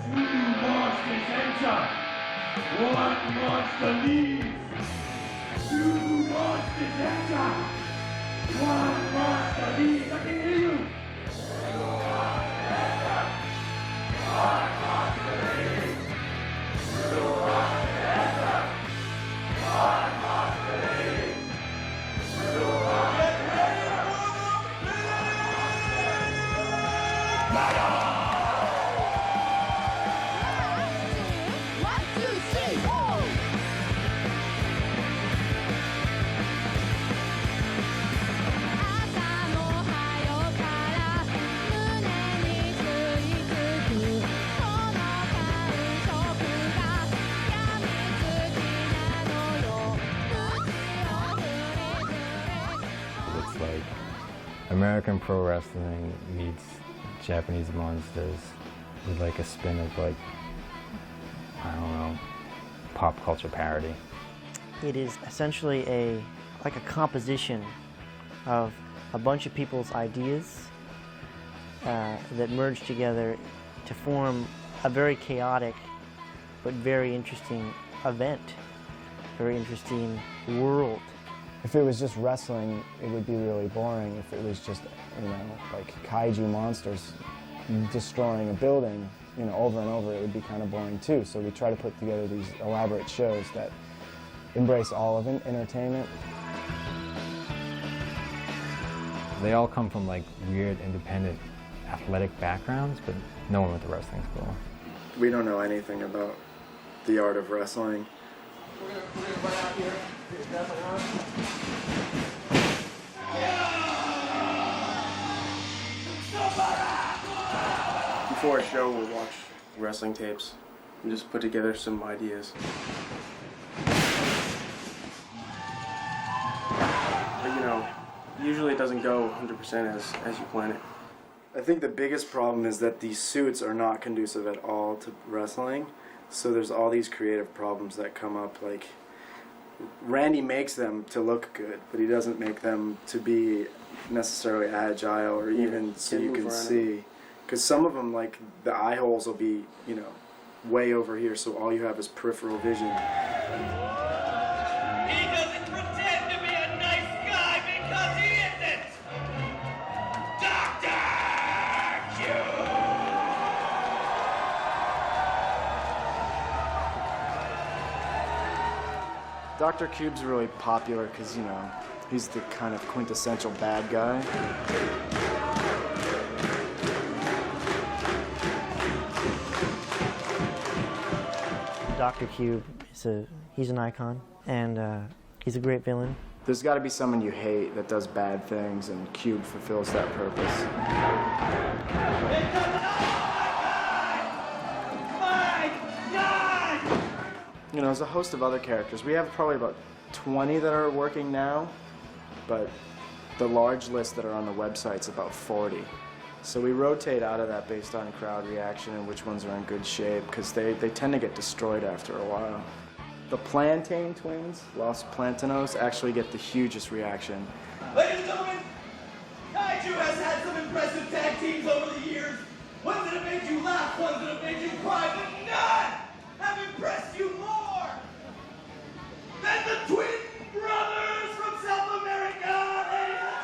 Two monsters enter. One monster leaves. Two monsters enter. One monster leaves. I can hear you. Two monsters enter. One monster leaves. Two monsters enter. One monster leaves. Two monsters It's like American pro wrestling meets Japanese monsters with like a spin of like, I don't know, pop culture parody. It is essentially like a composition of a bunch of people's ideas that merge together to form a very chaotic but very interesting event, very interesting world. If it was just wrestling, it would be really boring. If it was just, like kaiju monsters destroying a building, over and over, it would be kind of boring too. So we try to put together these elaborate shows that embrace all of entertainment. They all come from like weird, independent, athletic backgrounds, but no one went to wrestling school. We don't know anything about the art of wrestling. We're gonna run out here. Before a show, we'll watch wrestling tapes and just put together some ideas. But usually it doesn't go 100% as you plan it. I think the biggest problem is that these suits are not conducive at all to wrestling. So there's all these creative problems that come up, like Randy makes them to look good, but he doesn't make them to be necessarily agile or even so you can see. Because some of them, like the eye holes will be, way over here, so all you have is peripheral vision. He doesn't pretend to be a nice guy because he isn't! Dr. Cube! Dr. Cube's really popular because, he's the kind of quintessential bad guy. Dr. Cube he's an icon, and he's a great villain. There's got to be someone you hate that does bad things, and Cube fulfills that purpose. There's a host of other characters. We have probably about 20 that are working now, but the large list that are on the website's about 40. So we rotate out of that based on crowd reaction and which ones are in good shape, because they tend to get destroyed after a while. The Plantain twins, Los Plantanos, actually get the hugest reaction. Ladies and gentlemen, Kaiju has had some impressive tag teams over the years. Ones that have made you laugh, ones that have made you cry, but none have impressed you more than the Twin Brothers from South America, ladies and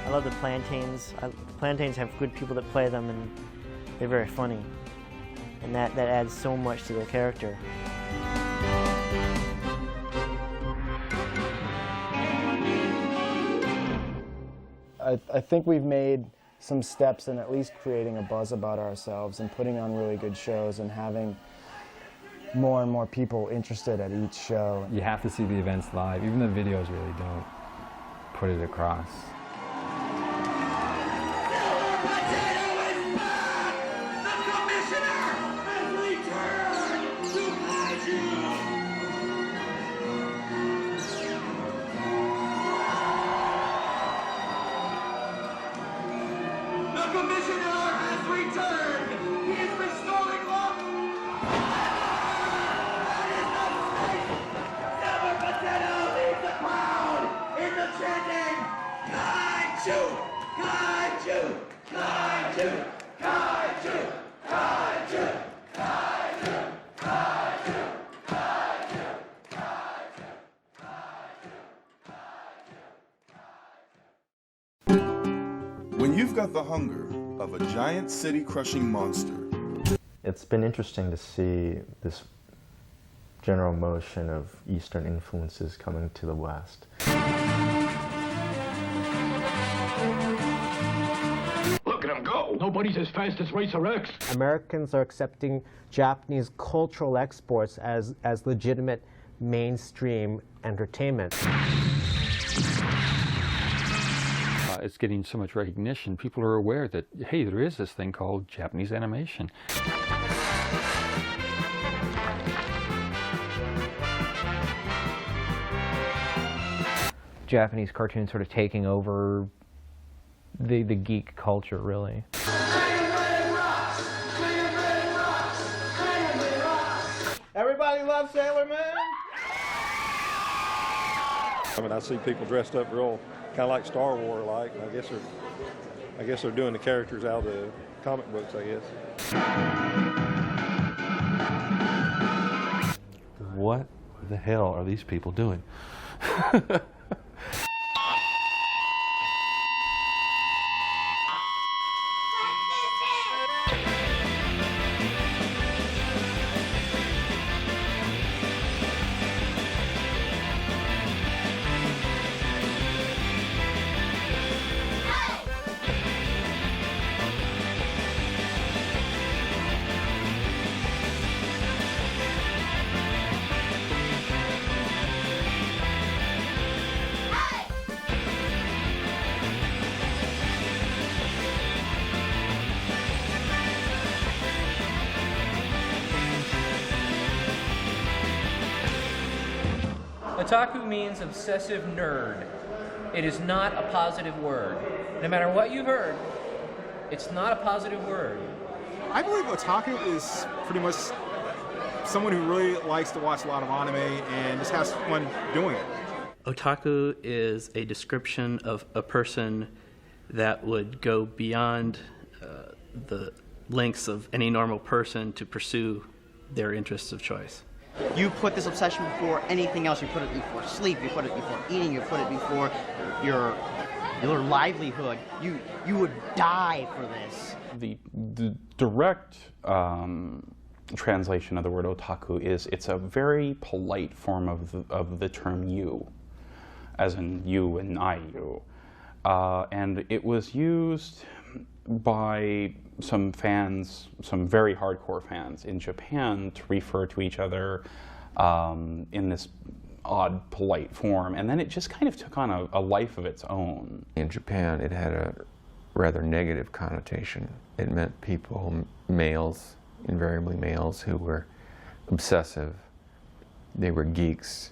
I love the Plantains. The Plantains have good people that play them, and they're very funny. And that adds so much to their character. I think we've made some steps in at least creating a buzz about ourselves and putting on really good shows and having more and more people interested at each show. You have to see the events live. Even the videos really don't put it across. commissioner has returned. He is restoring law. That is not safe. Silver Potato leaves the crowd in the chanting, Kaiju, Kaiju, Kaiju, Kaiju, Kaiju, Kaiju, Kaiju, Kaiju, Kaiju. When you've got the hunger of a giant city-crushing monster, it's been interesting to see this general motion of Eastern influences coming to the West. Look at him go! Nobody's as fast as Racer X. Americans are accepting Japanese cultural exports as legitimate mainstream entertainment. It's getting so much recognition. People are aware that, hey, there is this thing called Japanese animation. Japanese cartoons sort of taking over the geek culture, really. Everybody loves Sailor Moon? I mean, I see people dressed up real kind of like Star Wars like. I guess they're doing the characters out of the comic books, I guess. What the hell are these people doing? Otaku means obsessive nerd. It is not a positive word. No matter what you've heard, it's not a positive word. I believe otaku is pretty much someone who really likes to watch a lot of anime and just has fun doing it. Otaku is a description of a person that would go beyond the lengths of any normal person to pursue their interests of choice. You put this obsession before anything else. You put it before sleep. You put it before eating. You put it before your livelihood. You would die for this. The direct translation of the word otaku is it's a very polite form of the term you, as in you and I you, and it was used by some fans, some very hardcore fans in Japan, to refer to each other in this odd, polite form, and then it just kind of took on a life of its own. In Japan, it had a rather negative connotation. It meant people, males, invariably males, who were obsessive. They were geeks,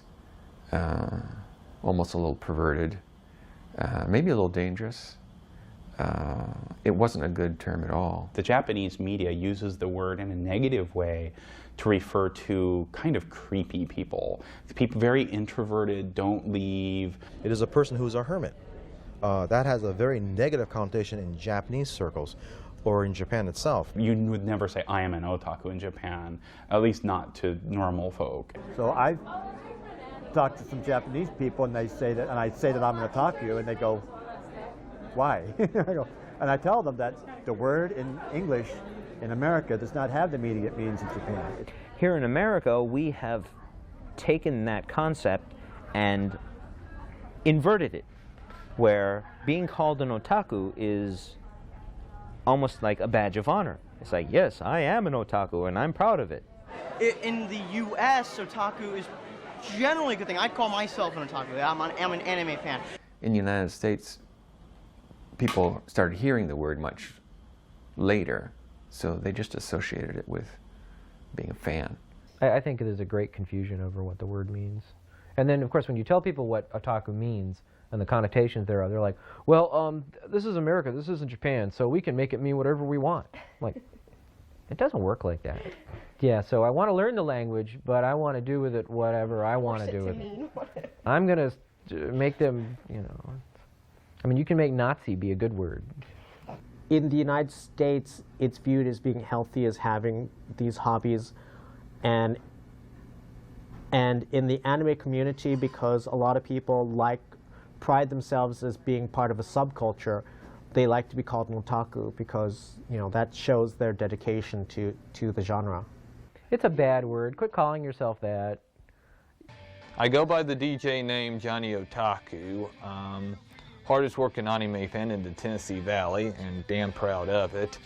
almost a little perverted, maybe a little dangerous. It wasn't a good term at all. The Japanese media uses the word in a negative way to refer to kind of creepy people. People very introverted, don't leave. It is a person who is a hermit. That has a very negative connotation in Japanese circles or in Japan itself. You would never say, I am an otaku in Japan, at least not to normal folk. So I've talked to some Japanese people and they say that, and I say that I'm an otaku, and they go, why? And I tell them that the word in English in America does not have the meaning it means in Japan. Here in America, we have taken that concept and inverted it, where being called an otaku is almost like a badge of honor. It's like, yes, I am an otaku and I'm proud of it. In the U.S., otaku is generally a good thing. I call myself an otaku. I'm an anime fan. In the United States, people started hearing the word much later, so they just associated it with being a fan. I think there's a great confusion over what the word means. And then, of course, when you tell people what otaku means, and the connotations there are. They're like, well, this is America, this isn't Japan, so we can make it mean whatever we want. Like, it doesn't work like that. Yeah, so I want to learn the language, but I want to do with it whatever I want to do with it. I'm going to make them, you know, I mean, you can make Nazi be a good word. In the United States, it's viewed as being healthy, as having these hobbies, and in the anime community, because a lot of people pride themselves as being part of a subculture, they like to be called an otaku because, you know, that shows their dedication to the genre. It's a bad word. Quit calling yourself that. I go by the DJ name Johnny Otaku. Hardest working anime fan in the Tennessee Valley, and damn proud of it.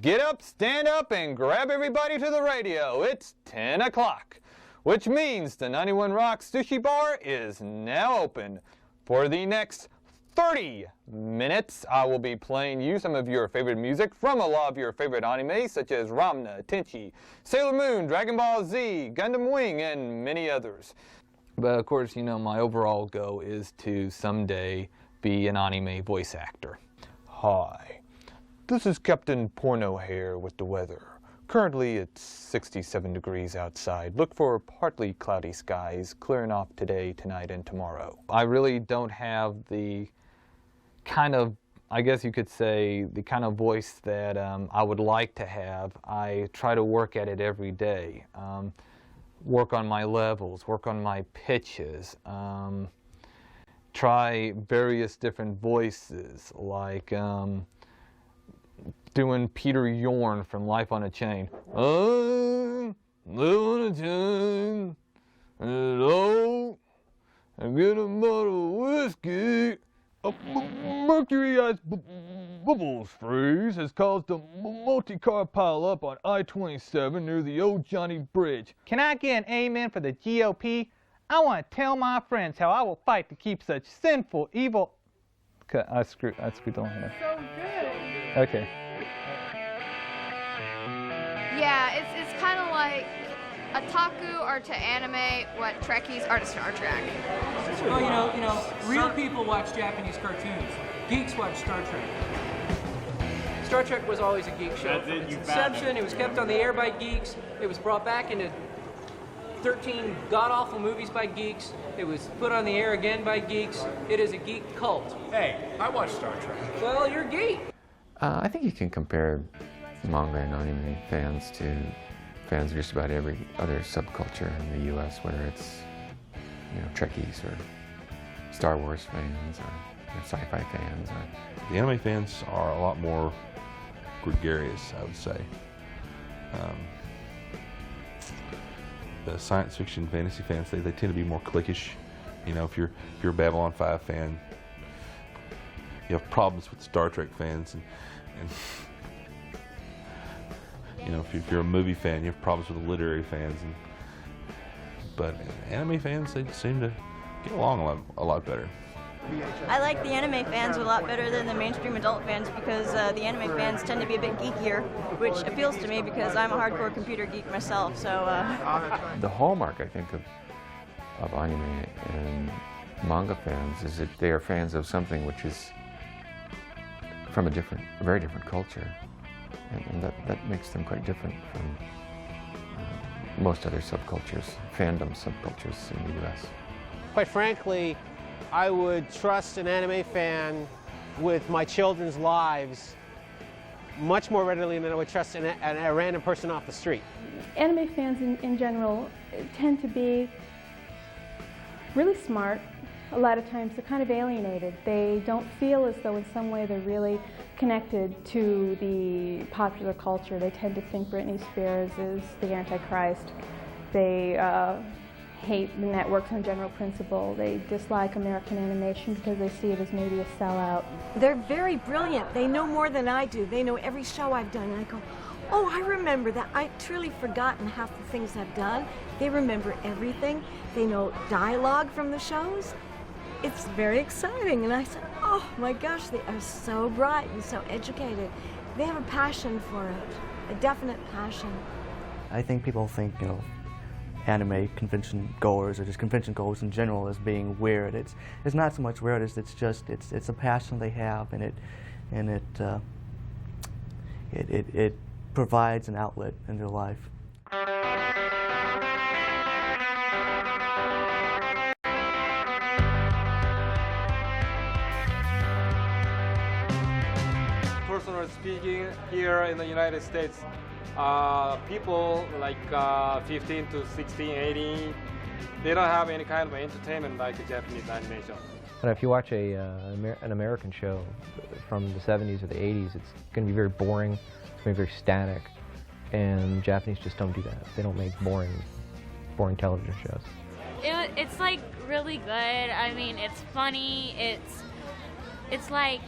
Get up, stand up, and grab everybody to the radio. It's 10 o'clock, which means the 91 Rocks Sushi Bar is now open. For the next 30 minutes, I will be playing you some of your favorite music from a lot of your favorite animes, such as Ranma, Tenchi, Sailor Moon, Dragon Ball Z, Gundam Wing, and many others. But of course, you know, my overall goal is to someday be an anime voice actor. Hi, this is Captain Porno Hair with the weather. Currently it's 67 degrees outside. Look for partly cloudy skies, clearing off today, tonight, and tomorrow. I really don't have the kind of, I guess you could say, the kind of voice that I would like to have. I try to work at it every day. Work on my levels, work on my pitches, try various different voices, like doing Peter Yorn from Life on a Chain. I live on a chain, and oh, I get a bottle of whiskey. A mercury-iced bubbles freeze has caused a multi-car pile-up on I-27 near the old Johnny Bridge. Can I get an amen for the GOP? I want to tell my friends how I will fight to keep such sinful, evil... Okay, I screwed on here. So good. Okay. Yeah, it's kind of like otaku are to anime what Trekkies are to Star Trek. Well, you know, real people watch Japanese cartoons. Geeks watch Star Trek. Star Trek was always a geek show. From its inception, it was kept on the air by geeks. It was brought back into 13 god-awful movies by geeks. It was put on the air again by geeks. It is a geek cult. Hey, I watch Star Trek. Well, you're a geek. I think you can compare manga and anime fans to fans of just about every other subculture in the U.S., whether it's, you know, Trekkies or Star Wars fans or sci-fi fans. The anime fans are a lot more gregarious, I would say. The science fiction fantasy fans, they tend to be more cliquish. You know, if you're a Babylon 5 fan, you have problems with Star Trek fans, and you know, if you're a movie fan, you have problems with the literary fans. But anime fans, they seem to get along a lot better. I like the anime fans a lot better than the mainstream adult fans because the anime fans tend to be a bit geekier, which appeals to me because I'm a hardcore computer geek myself. So The hallmark, I think, of anime and manga fans is that they are fans of something which is from a very different culture, and that makes them quite different from most other subcultures, fandom subcultures in the U.S. Quite frankly, I would trust an anime fan with my children's lives much more readily than I would trust a random person off the street. Anime fans in general tend to be really smart. A lot of times they're kind of alienated. They don't feel as though in some way they're really connected to the popular culture. They tend to think Britney Spears is the Antichrist. They hate the networks on general principle. They dislike American animation because they see it as maybe a sellout. They're very brilliant. They know more than I do. They know every show I've done. And I go, oh, I remember that. I've truly forgotten half the things I've done. They remember everything. They know dialogue from the shows. It's very exciting. And I said, oh my gosh, they are so bright and so educated. They have a passion for it, a definite passion. I think people think, anime convention goers or just convention goers in general as being weird. It's not so much weird as it's a passion they have, and it provides an outlet in their life. Personally speaking, here in the United States, people like 15 to 16, 18, they don't have any kind of entertainment like Japanese animation. And if you watch an American show from the 70s or the 80s, it's going to be very boring, it's going to be very static, and Japanese just don't do that. They don't make boring television shows. It's like really good. I mean, it's funny. It's like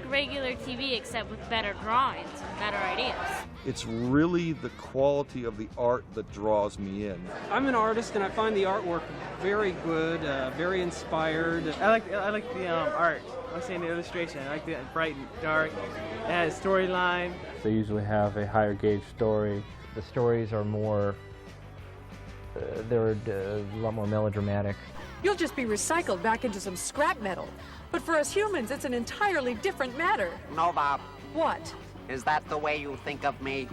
regular TV except with better drawings and better ideas. It's really the quality of the art that draws me in. I'm an artist and I find the artwork very good, very inspired. I like the art. I'm saying the illustration. I like the bright and dark. It has a storyline. They usually have a higher gauge story. The stories are more, they're a lot more melodramatic. You'll just be recycled back into some scrap metal. But for us humans, it's an entirely different matter. No, Bob. What? Is that the way you think of me?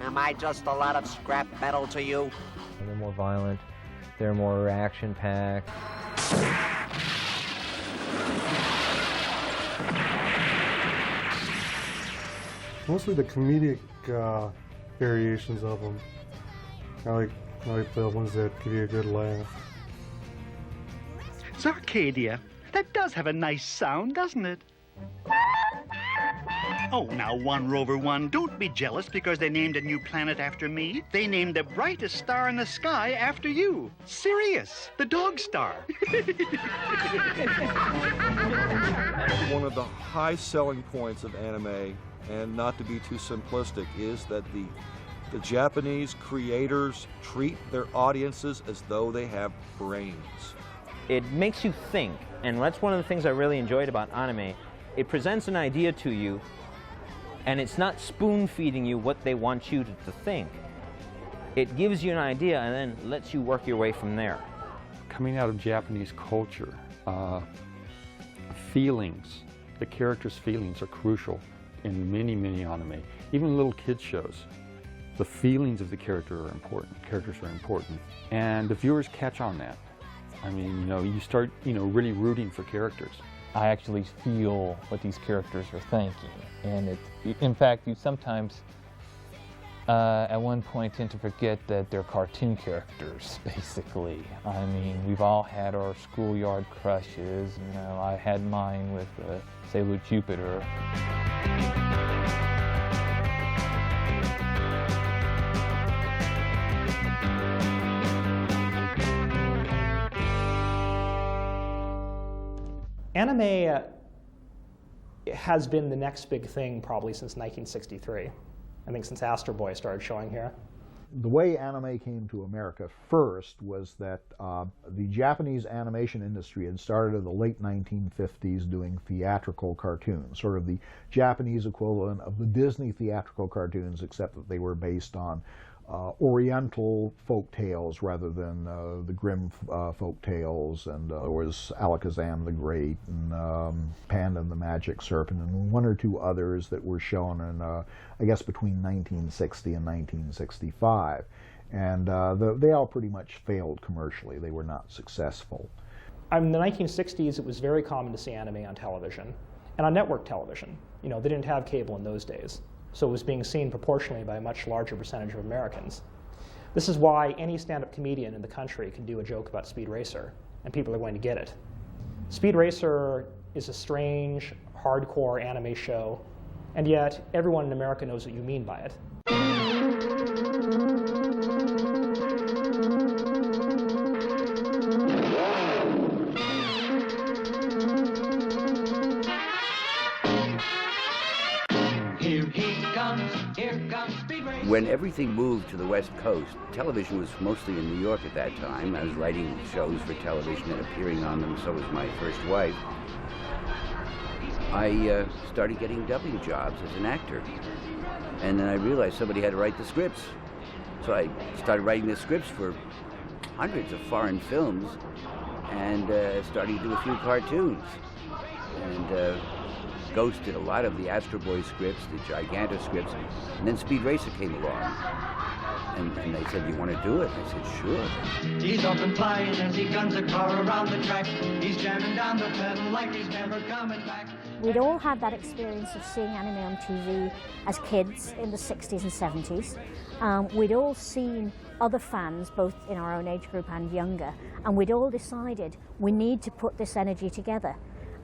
Am I just a lot of scrap metal to you? And they're more violent. They're more action-packed. Mostly the comedic variations of them. I like the ones that give you a good laugh. Zarcadia. That does have a nice sound, doesn't it? Oh, now, One Rover One, don't be jealous because they named a new planet after me. They named the brightest star in the sky after you. Sirius, the dog star. One of the high selling points of anime, and not to be too simplistic, is that the Japanese creators treat their audiences as though they have brains. It makes you think, and that's one of the things I really enjoyed about anime. It presents an idea to you, and it's not spoon-feeding you what they want you to think. It gives you an idea and then lets you work your way from there. Coming out of Japanese culture, feelings, the characters' feelings are crucial in many, many anime. Even little kids shows. The feelings of the character are important. Characters are important. And the viewers catch on that. I mean, you start, really rooting for characters. I actually feel what these characters are thinking. And in fact, you sometimes, at one point, tend to forget that they're cartoon characters, basically. I mean, we've all had our schoolyard crushes. I had mine with Sailor Jupiter. Anime has been the next big thing probably since 1963. I think since Astro Boy started showing here. The way anime came to America first was that the Japanese animation industry had started in the late 1950s doing theatrical cartoons, sort of the Japanese equivalent of the Disney theatrical cartoons, except that they were based on Oriental folk tales rather than the Grimm folk tales, and there was Alakazam the Great and Panda and the Magic Serpent and one or two others that were shown in I guess between 1960 and 1965, and they all pretty much failed commercially. They were not successful. In the 1960s, it was very common to see anime on television and on network television. They didn't have cable in those days. So it was being seen proportionally by a much larger percentage of Americans. This is why any stand-up comedian in the country can do a joke about Speed Racer, and people are going to get it. Speed Racer is a strange, hardcore anime show, and yet everyone in America knows what you mean by it. When everything moved to the West Coast, television was mostly in New York at that time. I was writing shows for television and appearing on them, so was my first wife. I started getting W jobs as an actor. And then I realized somebody had to write the scripts. So I started writing the scripts for hundreds of foreign films and starting to do a few cartoons. And Ghost did a lot of the Astro Boy scripts, the Giganta scripts, and then Speed Racer came along. And they said, "You want to do it?" I said, "Sure." He's up and flying as he guns a car around the track. He's jamming down the pedal like he's never coming back. We'd all had that experience of seeing anime on TV as kids in the 60s and 70s. We'd all seen other fans, both in our own age group and younger, and we'd all decided we need to put this energy together.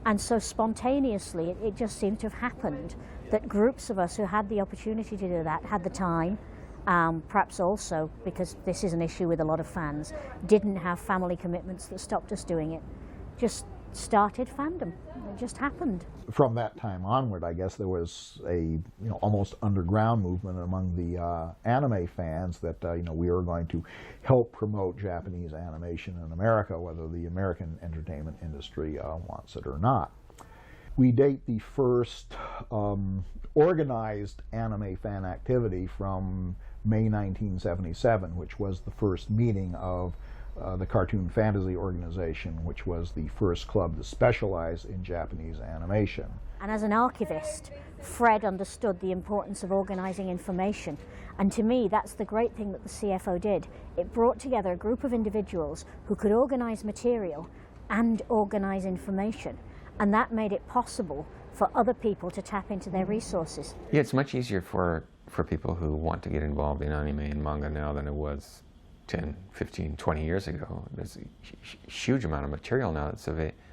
And so spontaneously, it just seemed to have happened that groups of us who had the opportunity to do that, had the time, perhaps also because this is an issue with a lot of fans, didn't have family commitments that stopped us doing it. Just started fandom. It just happened. From that time onward, I guess there was a almost underground movement among the anime fans that we were going to help promote Japanese animation in America, whether the American entertainment industry wants it or not. We date the first organized anime fan activity from May 1977, which was the first meeting of the Cartoon Fantasy Organization, which was the first club to specialize in Japanese animation. And as an archivist, Fred understood the importance of organizing information. And to me, that's the great thing that the CFO did. It brought together a group of individuals who could organize material and organize information. And that made it possible for other people to tap into their resources. Yeah, it's much easier for people who want to get involved in anime and manga now than it was 10, 15, 20 years ago. There's a huge amount of material now that's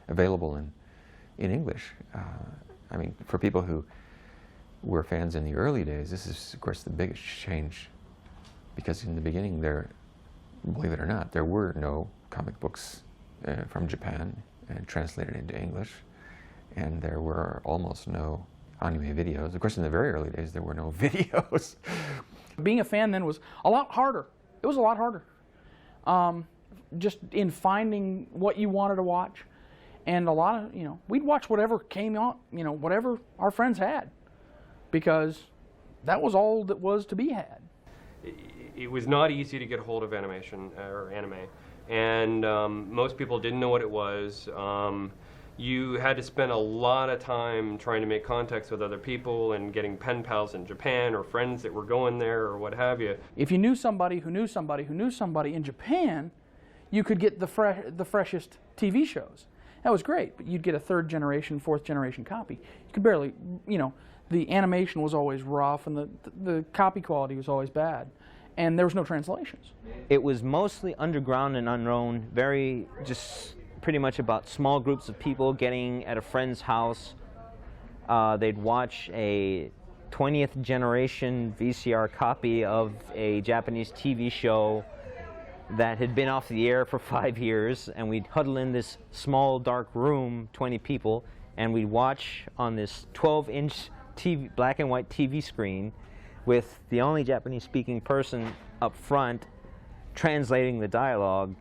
available in English. I mean, for people who were fans in the early days, this is, of course, the biggest change, because in the beginning, believe it or not, there were no comic books from Japan translated into English, and there were almost no anime videos. Of course, in the very early days, there were no videos. Being a fan then was a lot harder. It was a lot harder. Just in finding what you wanted to watch. And a lot of, we'd watch whatever came out, whatever our friends had, because that was all that was to be had. It was not easy to get a hold of animation or anime, and most people didn't know what it was. You had to spend a lot of time trying to make contacts with other people and getting pen pals in Japan or friends that were going there or what have you. If you knew somebody who knew somebody who knew somebody in Japan, you could get the freshest TV shows. That was great, but you'd get a third generation, fourth generation copy. You could barely, the animation was always rough and the copy quality was always bad, and there was no translations. It was mostly underground and unknown, very just pretty much about small groups of people getting at a friend's house. They'd watch a 20th generation VCR copy of a Japanese TV show that had been off the air for 5 years, and we'd huddle in this small dark room, 20 people, and we'd watch on this 12-inch TV, black and white TV screen with the only Japanese speaking person up front translating the dialogue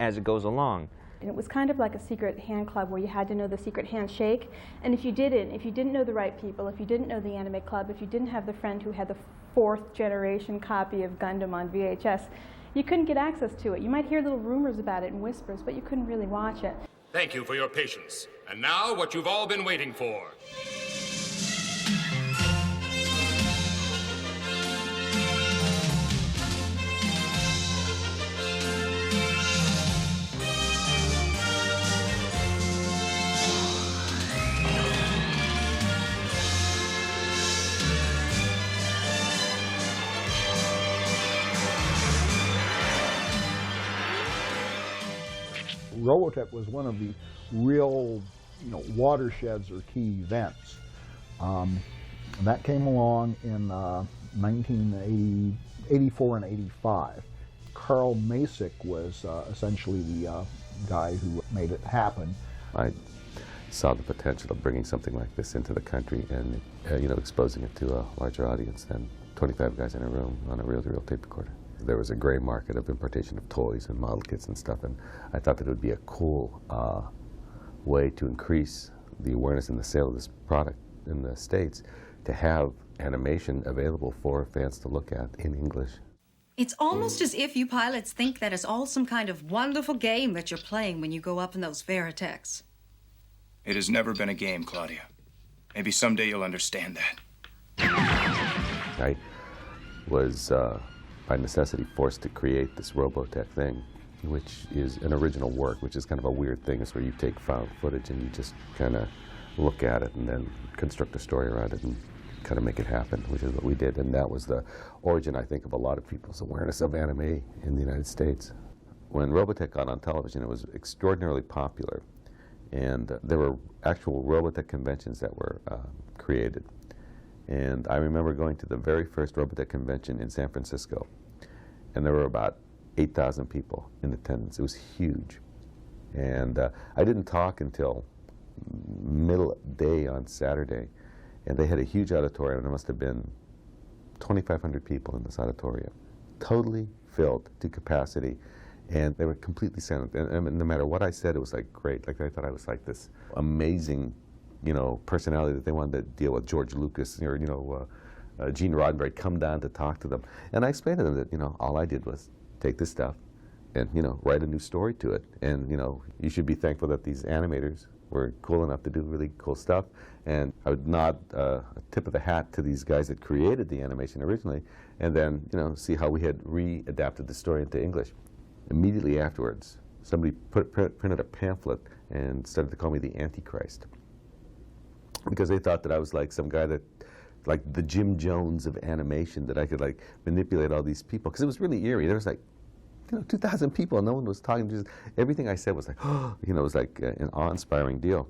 as it goes along. And it was kind of like a secret hand club where you had to know the secret handshake. And if you didn't know the right people, if you didn't know the anime club, if you didn't have the friend who had the 4th generation copy of Gundam on VHS, you couldn't get access to it. You might hear little rumors about it in whispers, but you couldn't really watch it. Thank you for your patience. And now what you've all been waiting for. Robotech was one of the real, watersheds or key events. That came along in 1984 and 85. Carl Macek was essentially the guy who made it happen. I saw the potential of bringing something like this into the country and, exposing it to a larger audience than 25 guys in a room on a reel-to-reel tape recorder. There was a gray market of importation of toys and model kits and stuff, and I thought that it would be a cool way to increase the awareness and the sale of this product in the States, to have animation available for fans to look at in English. It's almost as if you pilots think that it's all some kind of wonderful game that you're playing when you go up in those Veritechs. It has never been a game, Claudia. Maybe someday you'll understand that. I was, by necessity, forced to create this Robotech thing, which is an original work, which is kind of a weird thing. It's where you take found footage and you just kind of look at it and then construct a story around it and kind of make it happen, which is what we did. And that was the origin, I think, of a lot of people's awareness of anime in the United States. When Robotech got on television, it was extraordinarily popular. And there were actual Robotech conventions that were created. And I remember going to the very first Robotech convention in San Francisco, and there were about 8,000 people in attendance. It was huge. And I didn't talk until middle day on Saturday, and they had a huge auditorium. There must have been 2,500 people in this auditorium, totally filled to capacity. And they were completely silent. And no matter what I said, it was like great. Like I thought I was like this amazing, you know, personality that they wanted to deal with. George Lucas or, you know, Gene Roddenberry come down to talk to them. And I explained to them that, you know, all I did was take this stuff and, you know, write a new story to it. And, you know, you should be thankful that these animators were cool enough to do really cool stuff. And I would nod a tip of the hat to these guys that created the animation originally, and then, you know, see how we had readapted the story into English. Immediately afterwards, somebody printed a pamphlet and started to call me the Antichrist, because they thought that I was like some guy that, like the Jim Jones of animation, that I could like manipulate all these people. Because it was really eerie. There was like, you know, 2,000 people and no one was talking. Just everything I said was like, oh, you know, it was like an awe-inspiring deal.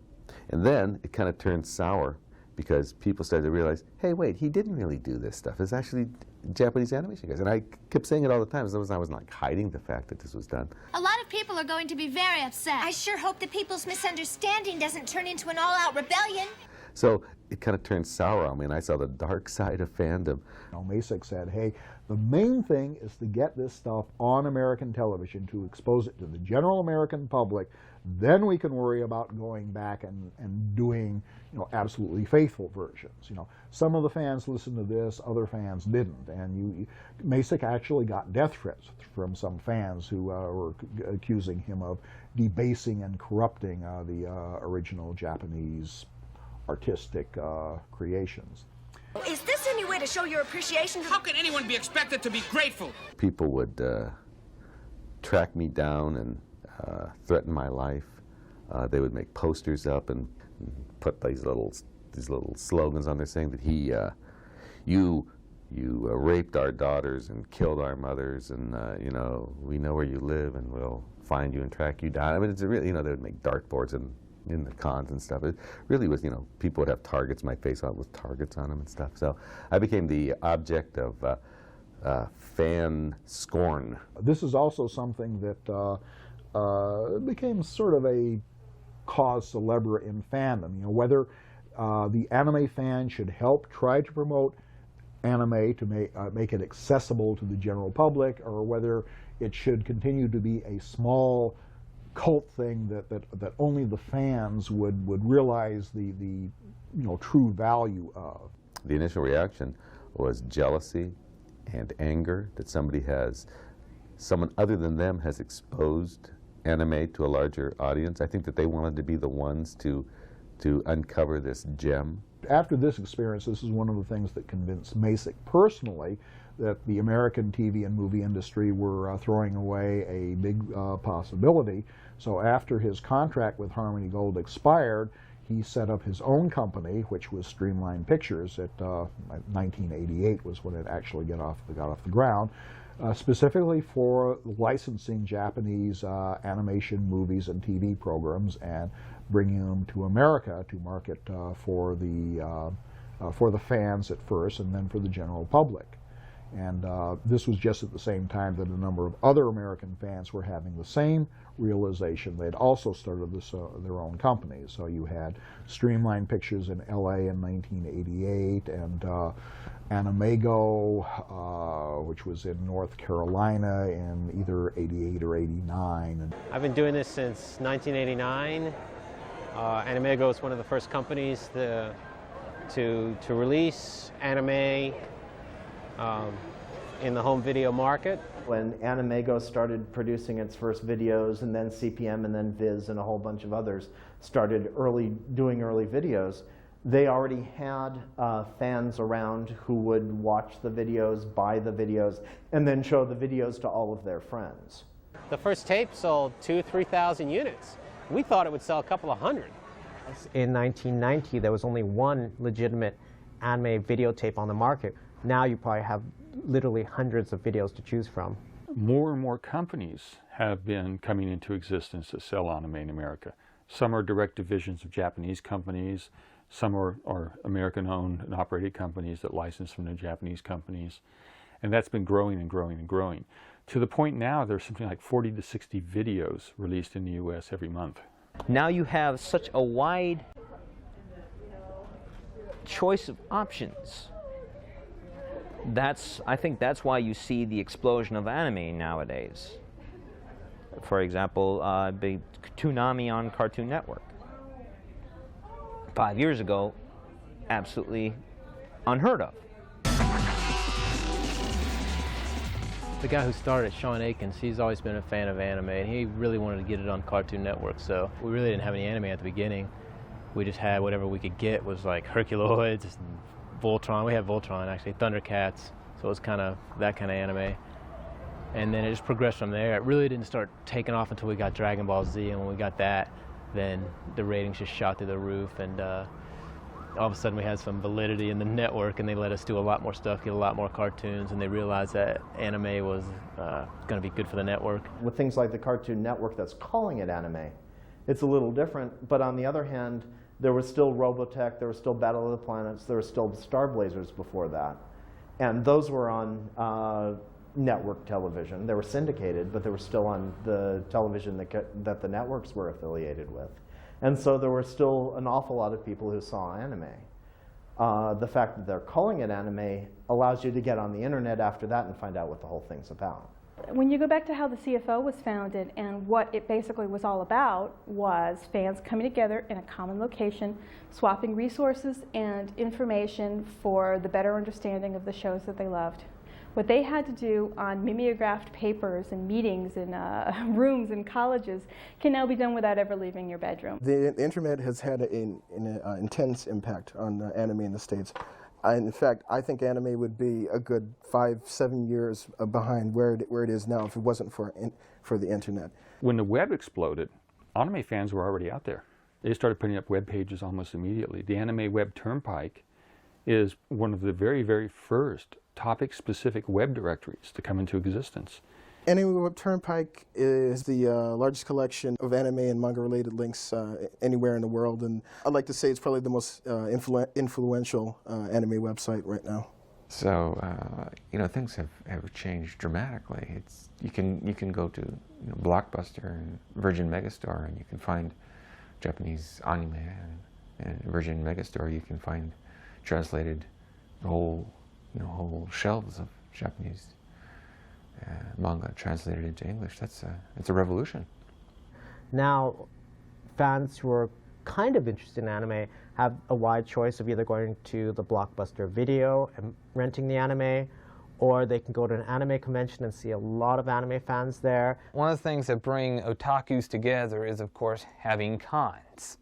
And then it kind of turned sour because people started to realize, hey, wait, he didn't really do this stuff. It's actually Japanese animation guys. And I kept saying it all the time, as I was like hiding the fact that this was done. A lot of people are going to be very upset. I sure hope that people's misunderstanding doesn't turn into an all-out rebellion. So it kind of turned sour on me, and I saw the dark side of fandom. Macek said, hey, the main thing is to get this stuff on American television, to expose it to the general American public. Then we can worry about going back and doing, you know, absolutely faithful versions. You know, some of the fans listened to this, other fans didn't. And Macek actually got death threats from some fans who were accusing him of debasing and corrupting the original Japanese artistic creations. Is this any way to show your appreciation? How can anyone be expected to be grateful? People would track me down and threaten my life. They would make posters up and put these little slogans on there saying that you raped our daughters and killed our mothers, and you know, we know where you live and we'll find you and track you down. I mean, it's really, you know, they would make dartboards and in the cons and stuff. It really was, you know, people would have targets, my face on with targets on them and stuff. So I became the object of fan scorn. This is also something that became sort of a cause célèbre in fandom. You know, whether the anime fan should help try to promote anime to make it accessible to the general public, or whether it should continue to be a small cult thing that only the fans would realize the you know, true value of. The initial reaction was jealousy and anger that someone other than them has exposed anime to a larger audience. I think that they wanted to be the ones to uncover this gem. After this experience, this is one of the things that convinced Macek personally that the American TV and movie industry were throwing away a big possibility. So after his contract with Harmony Gold expired, he set up his own company, which was Streamline Pictures. 1988 was when it actually got off the ground, specifically for licensing Japanese animation movies and TV programs and bringing them to America to market for the fans at first, and then for the general public. And this was just at the same time that a number of other American fans were having the same realization. They'd also started their own companies. So you had Streamline Pictures in LA in 1988, and Animego, which was in North Carolina in either 88 or 89. I've been doing this since 1989. Animego is one of the first companies to release anime in the home video market. When AnimeGo started producing its first videos, and then CPM and then Viz and a whole bunch of others started doing early videos, they already had fans around who would watch the videos, buy the videos, and then show the videos to all of their friends. The first tape sold 2,000–3,000 units. We thought it would sell a couple of hundred. In 1990, there was only one legitimate anime videotape on the market. Now you probably have literally hundreds of videos to choose from. More and more companies have been coming into existence that sell anime in America. Some are direct divisions of Japanese companies. Some are American-owned and operated companies that license from the Japanese companies. And that's been growing and growing and growing. To the point now, there's something like 40 to 60 videos released in the U.S. every month. Now you have such a wide choice of options. I think that's why you see the explosion of anime nowadays. For example, Toonami on Cartoon Network. 5 years ago, absolutely unheard of. The guy who started, Sean Akins, he's always been a fan of anime, and he really wanted to get it on Cartoon Network, so we really didn't have any anime at the beginning. We just had whatever we could get, was like Herculoids, and Voltron. We had Voltron, actually, Thundercats, so it was kind of that kind of anime. And then it just progressed from there. It really didn't start taking off until we got Dragon Ball Z, and when we got that, then the ratings just shot through the roof, and all of a sudden we had some validity in the network, and they let us do a lot more stuff, get a lot more cartoons, and they realized that anime was going to be good for the network. With things like the Cartoon Network that's calling it anime, it's a little different, but on the other hand, there was still Robotech, there was still Battle of the Planets, there was still Star Blazers before that. And those were on network television. They were syndicated, but they were still on the television that the networks were affiliated with. And so there were still an awful lot of people who saw anime. The fact that they're calling it anime allows you to get on the internet after that and find out what the whole thing's about. When you go back to how the CFO was founded, and what it basically was all about was fans coming together in a common location, swapping resources and information for the better understanding of the shows that they loved. What they had to do on mimeographed papers and meetings in rooms in colleges can now be done without ever leaving your bedroom. The internet has had an intense impact on anime in the States. In fact, I think anime would be a good 5-7 years behind where it is now if it wasn't for the internet. When the web exploded, anime fans were already out there. They started putting up web pages almost immediately. The Anime Web Turnpike is one of the very, very first topic-specific web directories to come into existence. Anime Web Turnpike is the largest collection of anime and manga-related links anywhere in the world, and I'd like to say it's probably the most influential anime website right now. So, things have changed dramatically. You can go to Blockbuster and Virgin Megastore, and you can find Japanese anime, and Virgin Megastore you can find translated whole shelves of Japanese manga translated into English. It's a revolution. Now, fans who are kind of interested in anime have a wide choice of either going to the Blockbuster Video and renting the anime, or they can go to an anime convention and see a lot of anime fans there. One of the things that bring otakus together is, of course, having cons.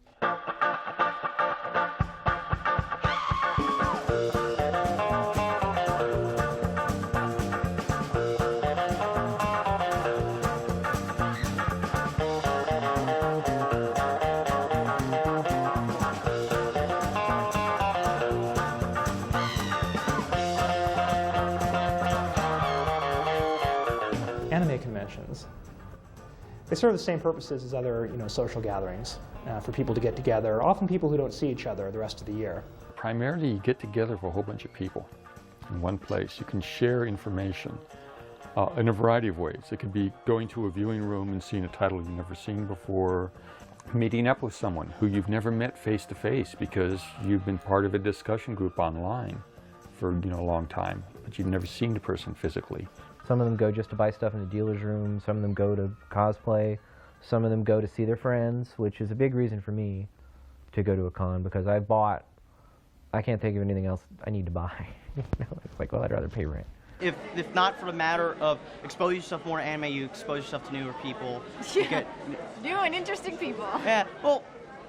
Anime conventions, they serve the same purposes as other social gatherings for people to get together, often people who don't see each other the rest of the year. Primarily, you get together with a whole bunch of people in one place. You can share information in a variety of ways. It could be going to a viewing room and seeing a title you've never seen before, meeting up with someone who you've never met face-to-face because you've been part of a discussion group online for a long time, but you've never seen the person physically. Some of them go just to buy stuff in the dealer's room, some of them go to cosplay, some of them go to see their friends, which is a big reason for me to go to a con, because I can't think of anything else I need to buy. It's like, well, I'd rather pay rent. If not for the matter of expose yourself more to anime, you expose yourself to newer people. You get, New and interesting people. yeah, well,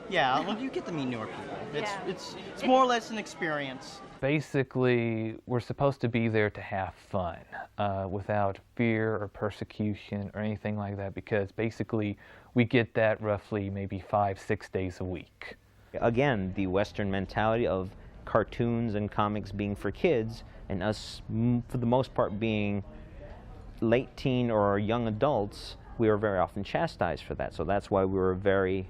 yeah, well, you get to meet newer people. It's more or less an experience. Basically, we're supposed to be there to have fun without fear or persecution or anything like that, because basically we get that roughly maybe 5-6 days a week. Again, the Western mentality of cartoons and comics being for kids, and us, for the most part, being late teen or young adults, we were very often chastised for that. So that's why we were very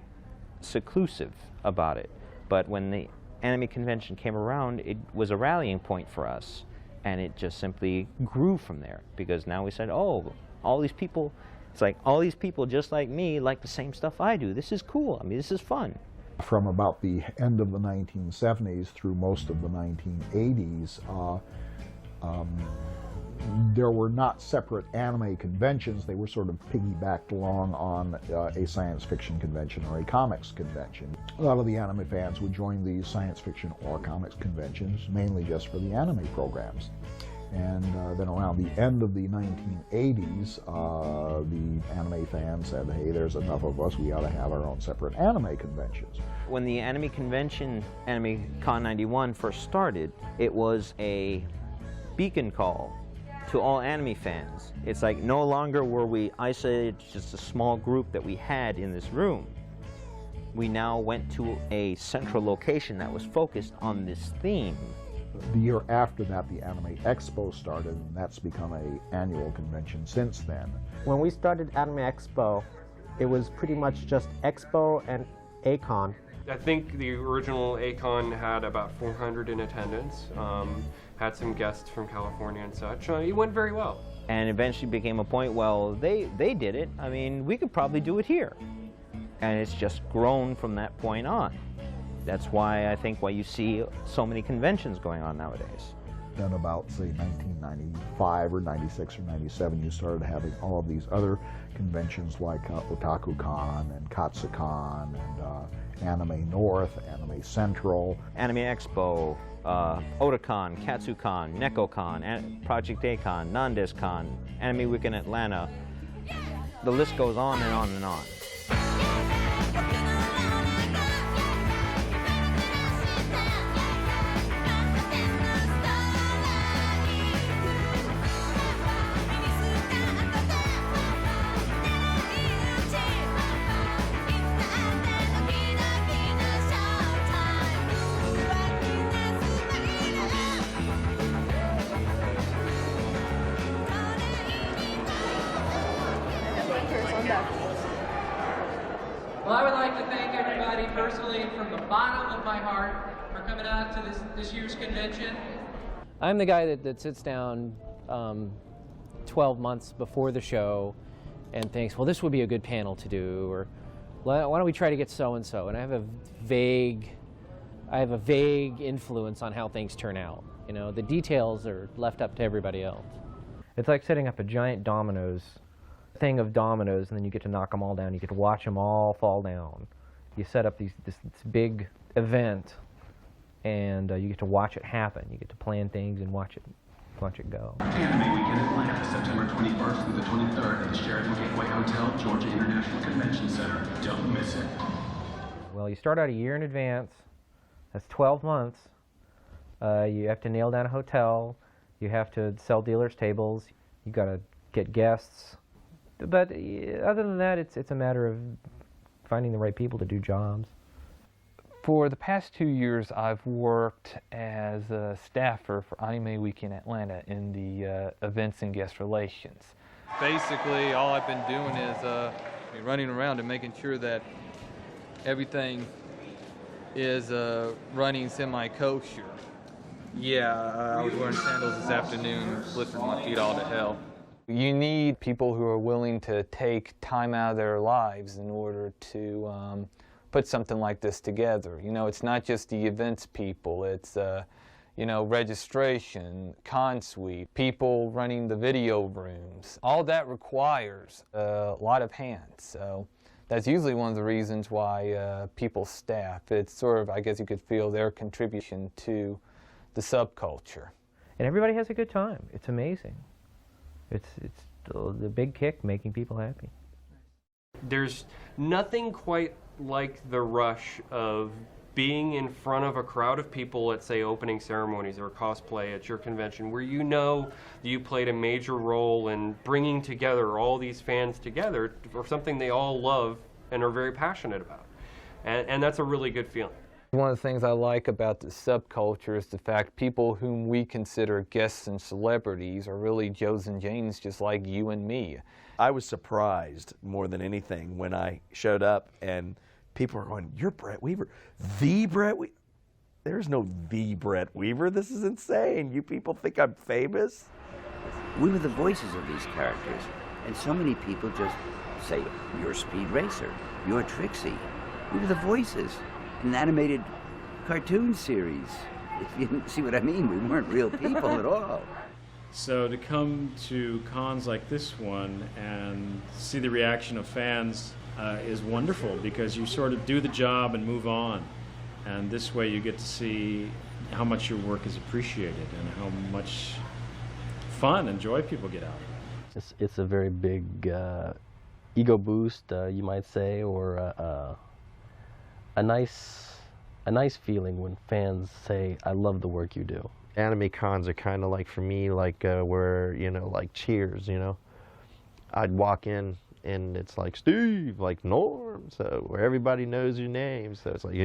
seclusive about it. But when the anime convention came around, it was a rallying point for us, and it just simply grew from there, because now we said, oh, all these people, it's like all these people just like me like the same stuff I do. This is cool. I mean, this is fun. From about the end of the 1970s through most of the 1980s, there were not separate anime conventions. They were sort of piggybacked along on a science fiction convention or a comics convention. A lot of the anime fans would join these science fiction or comics conventions, mainly just for the anime programs. And then around the end of the 1980s, the anime fans said, hey, there's enough of us, we ought to have our own separate anime conventions. When the anime convention, Anime Con 91, first started, it was a beacon call to all anime fans. It's like no longer were we isolated to just a small group that we had in this room. We now went to a central location that was focused on this theme. The year after that, the Anime Expo started, and that's become an annual convention since then. When we started Anime Expo, it was pretty much just Expo and A-Con. I think the original A-Con had about 400 in attendance, had some guests from California and such. It went very well. And eventually became a point, well, they did it. I mean, we could probably do it here. And it's just grown from that point on. That's why I think why you see so many conventions going on nowadays. Then about, say, 1995 or 96 or 97, you started having all of these other conventions like Otaku-Con and Katsu-Con and Anime North, Anime Central. Anime Expo, Otakon, Katsu-Con, Neko-Con, Project A-Con, Nandes-Con, Anime Week in Atlanta. The list goes on and on and on. Well, I would like to thank everybody personally from the bottom of my heart for coming out to this year's convention. I'm the guy that sits down 12 months before the show and thinks, well, this would be a good panel to do, or why don't we try to get so-and-so? And I have a vague influence on how things turn out. You know, the details are left up to everybody else. It's like setting up a giant thing of dominoes, and then you get to knock them all down. You get to watch them all fall down. You set up this big event, and you get to watch it happen. You get to plan things and watch it go. Anime Week in Atlanta, September 21st through the 23rd at the Sheraton Gateway Hotel, Georgia International Convention Center. Don't miss it. Well, you start out a year in advance. That's 12 months. You have to nail down a hotel. You have to sell dealers' tables. You got to get guests. But other than that, it's a matter of finding the right people to do jobs. For the past 2 years, I've worked as a staffer for Anime Week in Atlanta in the events and guest relations. Basically, all I've been doing is running around and making sure that everything is running semi-kosher. Yeah, I was wearing sandals this afternoon, lifting my feet all to hell. You need people who are willing to take time out of their lives in order to put something like this together. You know, it's not just the events people, it's, you know, registration, con suite, people running the video rooms. All that requires a lot of hands. So that's usually one of the reasons why people staff. It's sort of, I guess you could feel, their contribution to the subculture. and everybody has a good time. It's amazing. It's the big kick, making people happy. There's nothing quite like the rush of being in front of a crowd of people at, say, opening ceremonies or cosplay at your convention, where you know that you played a major role in bringing together all these fans together for something they all love and are very passionate about. And that's a really good feeling. One of the things I like about the subculture is the fact people whom we consider guests and celebrities are really Joes and Janes just like you and me. I was surprised more than anything when I showed up and people are going, "You're Brett Weaver, the Brett Weaver." There's no the Brett Weaver. This is insane. You people think I'm famous? We were the voices of these characters, and so many people just say, "You're Speed Racer, you're Trixie." We were the voices in an animated cartoon series. If you see what I mean, we weren't real people at all. So to come to cons like this one and see the reaction of fans is wonderful, because you sort of do the job and move on, and this way you get to see how much your work is appreciated and how much fun and joy people get out of it. It's a very big ego boost, you might say, or a nice feeling when fans say, "I love the work you do." Anime cons are kind of like, for me, like where, you know, like Cheers, you know. I'd walk in and it's like, Steve, like Norm, so where everybody knows your name, so it's like,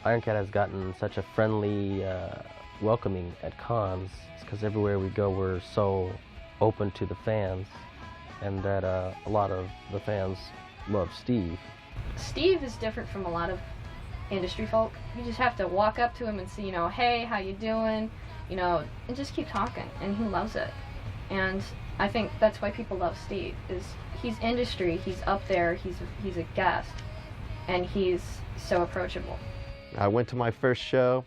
Iron Cat has gotten such a friendly welcoming at cons. It's because everywhere we go we're so open to the fans, and that a lot of the fans love Steve. Steve is different from a lot of industry folk. You just have to walk up to him and say, you know, "Hey, how you doing?" You know, and just keep talking, and he loves it. And I think that's why people love Steve, is he's industry, he's up there, he's a guest, and he's so approachable. I went to my first show,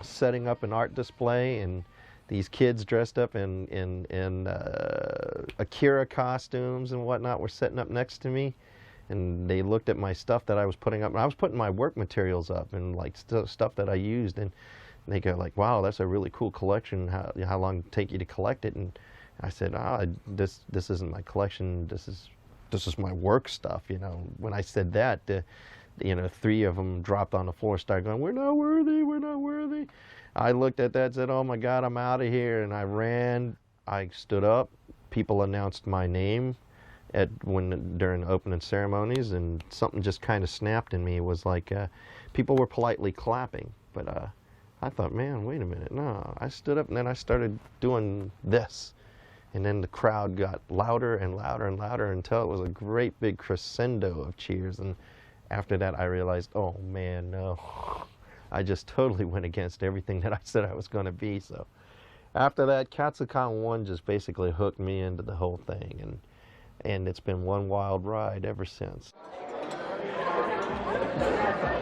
setting up an art display, and these kids dressed up in Akira costumes and whatnot were sitting up next to me, and they looked at my stuff that I was putting up. And I was putting my work materials up and like stuff that I used, and they go like, "Wow, that's a really cool collection. How long did it take you to collect it?" And I said, "This isn't my collection. This is my work stuff." You know, when I said that, you know, 3 of them dropped on the floor, started going, "We're not worthy, we're not worthy." I looked at that and said, "Oh my God, I'm out of here." And I ran, I stood up, people announced my name during opening ceremonies, and something just kind of snapped in me. It was like, people were politely clapping, but I thought, man, wait a minute, no. I stood up and then I started doing this. And then the crowd got louder and louder and louder until it was a great big crescendo of cheers. And after that, I realized, oh man, no. I just totally went against everything that I said I was going to be. So after that, Katsucon 1 just basically hooked me into the whole thing. And it's been one wild ride ever since.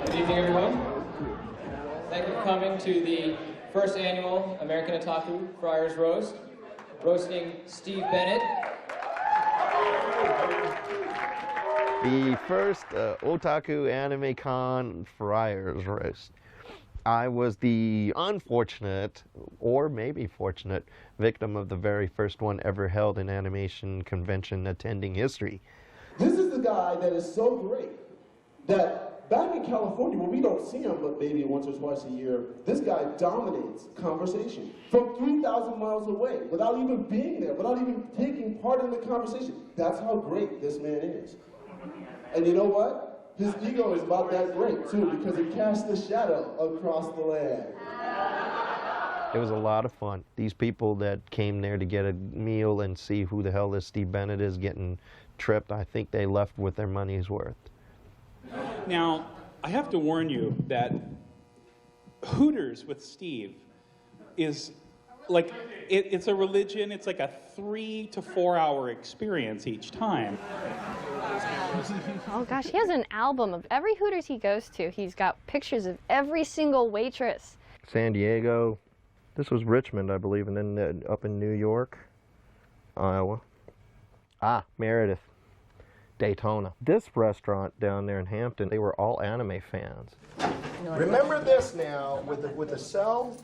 Good evening, everyone. Thank you for coming to the first annual American Otaku Friars Roast, roasting Steve Bennett. The first Otaku Anime Con Friars Roast. I was the unfortunate, or maybe fortunate, victim of the very first one ever held in animation convention attending history. This is the guy that is so great that back in California, where we don't see him but maybe once or twice a year, this guy dominates conversation from 3,000 miles away without even being there, without even taking part in the conversation. That's how great this man is. And you know what? His ego is about that great, too, because it casts the shadow across the land. It was a lot of fun. These people that came there to get a meal and see who the hell this Steve Bennett is getting tripped, I think they left with their money's worth. Now, I have to warn you that Hooters with Steve is like, it's a religion. It's like a 3 to 4 hour experience each time. Oh gosh, he has an album of every Hooters he goes to. He's got pictures of every single waitress. San Diego, this was Richmond, I believe, and then up in New York, Iowa. Meredith, Daytona. This restaurant down there in Hampton, they were all anime fans. Remember this now, with the cell,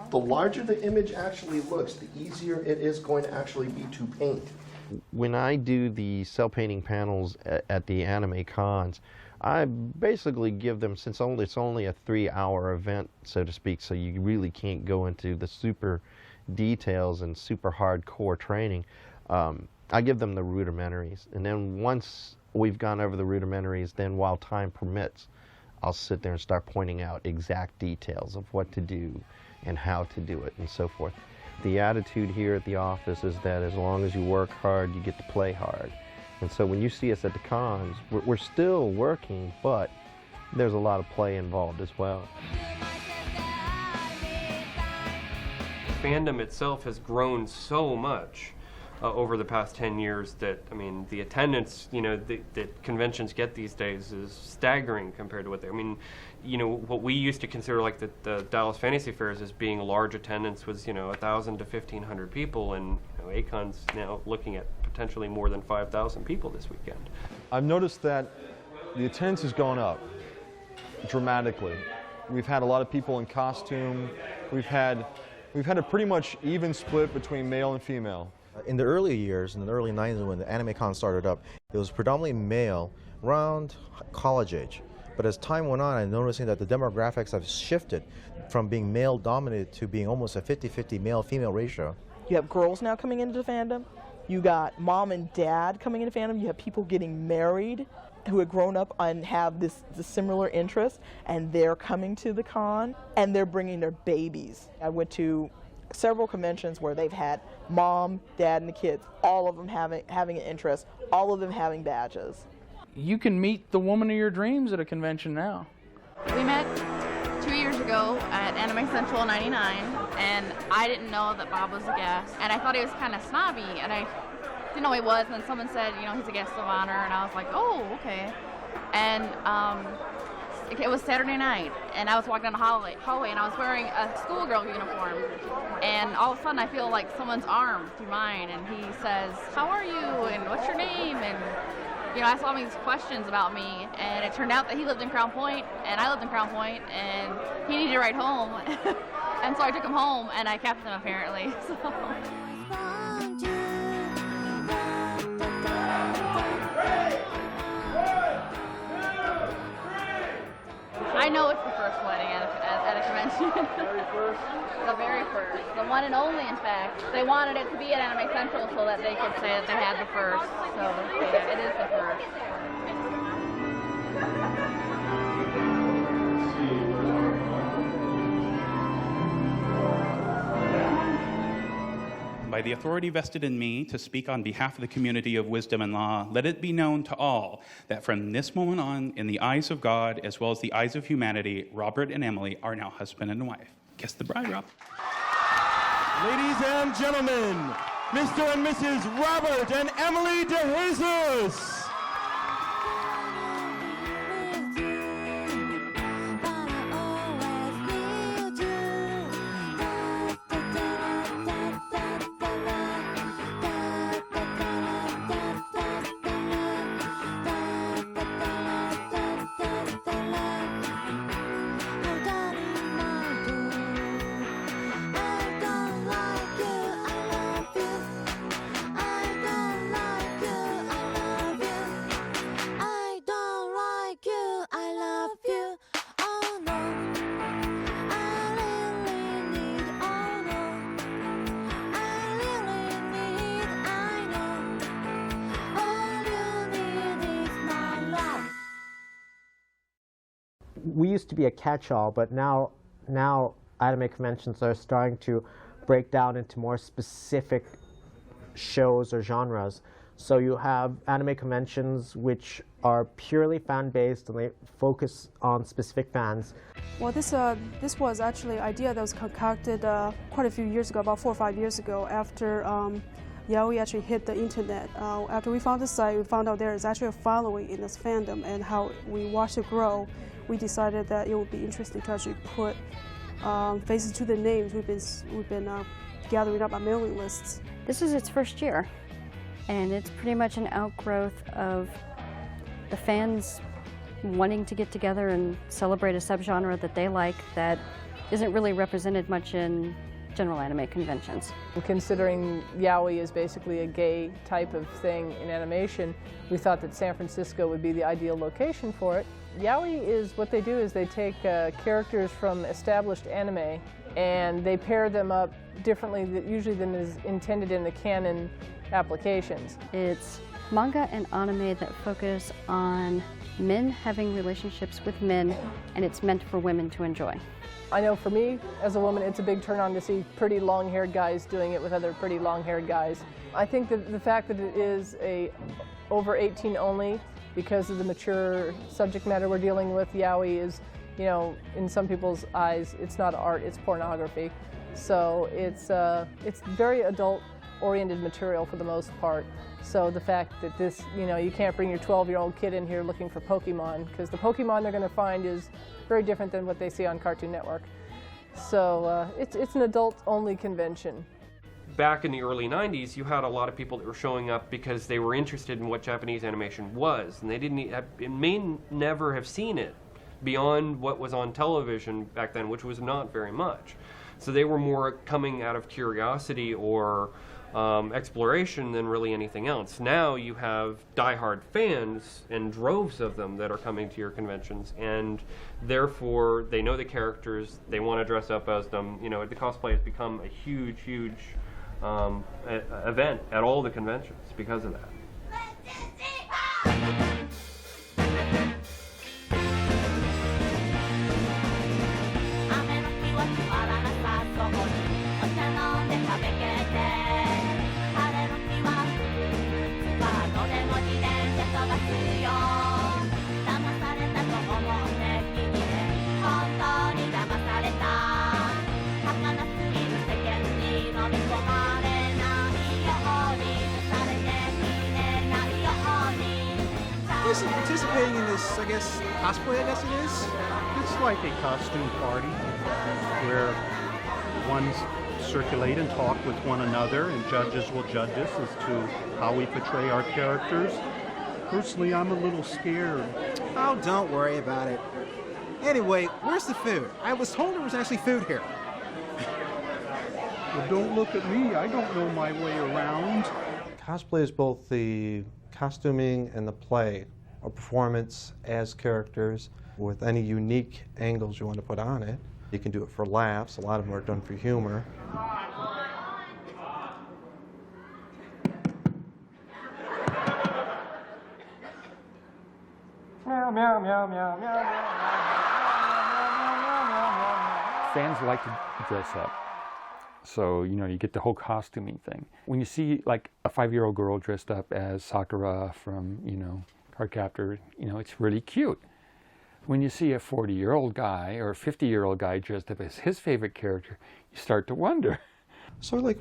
the larger the image actually looks, the easier it is going to actually be to paint. When I do the cell painting panels at the anime cons, I basically give them, since it's only a 3-hour event, so to speak, so you really can't go into the super details and super hardcore training, I give them the rudimentaries. And then once we've gone over the rudimentaries, then while time permits, I'll sit there and start pointing out exact details of what to do and how to do it and so forth. The attitude here at the office is that as long as you work hard, you get to play hard. And so when you see us at the cons, we're still working, but there's a lot of play involved as well. Fandom itself has grown so much over the past 10 years that, I mean, the attendance, that conventions get these days is staggering compared to what what we used to consider like the Dallas Fantasy Fairs as being large attendance was, 1,000 to 1,500 people, and A-Con's now looking at potentially more than 5,000 people this weekend. I've noticed that the attendance has gone up dramatically. We've had a lot of people in costume. We've had a pretty much even split between male and female. In the early years, in the early 90s when the AnimeCon started up, it was predominantly male, around college age. But as time went on, I'm noticing that the demographics have shifted from being male-dominated to being almost a 50-50 male-female ratio. You have girls now coming into fandom. You got mom and dad coming into fandom. You have people getting married who have grown up and have this similar interest, and they're coming to the con, and they're bringing their babies. I went to several conventions where they've had mom, dad, and the kids, all of them having an interest, all of them having badges. You can meet the woman of your dreams at a convention now. We met 2 years ago at Anime Central 99, and I didn't know that Bob was a guest, and I thought he was kind of snobby, and I didn't know who he was, and then someone said, he's a guest of honor, and I was like, oh, okay. And it was Saturday night, and I was walking down the hallway, and I was wearing a schoolgirl uniform, and all of a sudden I feel like someone's arm through mine, and he says, how are you, and what's your name, and asked all these questions about me, and it turned out that he lived in Crown Point, and I lived in Crown Point, and he needed a ride home, and so I took him home, and I kept him apparently. So. I know it's the first wedding at a convention. Very first? The very first. The one and only, in fact. They wanted it to be at Anime Central so that they could say that they had the first. So yeah, it is the first. By the authority vested in me to speak on behalf of the community of wisdom and law, let it be known to all that from this moment on, in the eyes of God, as well as the eyes of humanity, Robert and Emily are now husband and wife. Kiss the bride, Rob. Ladies and gentlemen, Mr. and Mrs. Robert and Emily DeJesus. We used to be a catch-all, but now anime conventions are starting to break down into more specific shows or genres. So you have anime conventions which are purely fan-based and they focus on specific fans. Well, this was actually an idea that was concocted quite a few years ago, about 4 or 5 years ago, after Yaoi actually hit the internet. After we found the site, we found out there is actually a following in this fandom, and how we watched it grow, we decided that it would be interesting to actually put faces to the names we've been gathering up on mailing lists. This is its first year, and it's pretty much an outgrowth of the fans wanting to get together and celebrate a subgenre that they like that isn't really represented much in general anime conventions. Considering yaoi is basically a gay type of thing in animation, we thought that San Francisco would be the ideal location for it. Yaoi is, what they do is they take characters from established anime and they pair them up differently usually than is intended in the canon applications. It's manga and anime that focus on men having relationships with men, and it's meant for women to enjoy. I know for me, as a woman, it's a big turn on to see pretty long-haired guys doing it with other pretty long-haired guys. I think that the fact that it is over 18 only, because of the mature subject matter we're dealing with, yaoi is, you know, in some people's eyes, it's not art, it's pornography. So it's very adult-oriented material for the most part. So the fact that this, you know, you can't bring your 12-year-old kid in here looking for Pokemon, because the Pokemon they're going to find is very different than what they see on Cartoon Network. So it's an adult-only convention. Back in the early 90s, you had a lot of people that were showing up because they were interested in what Japanese animation was, and they may never have seen it beyond what was on television back then, which was not very much. So they were more coming out of curiosity or exploration than really anything else. Now you have diehard fans and droves of them that are coming to your conventions, and therefore they know the characters, they want to dress up as them. You know, the cosplay has become a huge, huge event at all the conventions because of that. Basically participating in this, I guess, cosplay, I guess it is. It's like a costume party where ones circulate and talk with one another, and judges will judge us as to how we portray our characters. Personally, I'm a little scared. Oh, don't worry about it. Anyway, where's the food? I was told there was actually food here. Well, don't look at me. I don't know my way around. Cosplay is both the costuming and the play, a performance as characters with any unique angles you want to put on it. You can do it for laughs. A lot of them are done for humor. Meow, meow, meow, meow, meow. Fans like to dress up. So, you know, you get the whole costuming thing. When you see like a 5-year-old girl dressed up as Sakura from, you know, Cardcaptor, you know, it's really cute. When you see a 40-year-old guy or a 50-year-old guy dressed up as his favorite character, you start to wonder. Sort of like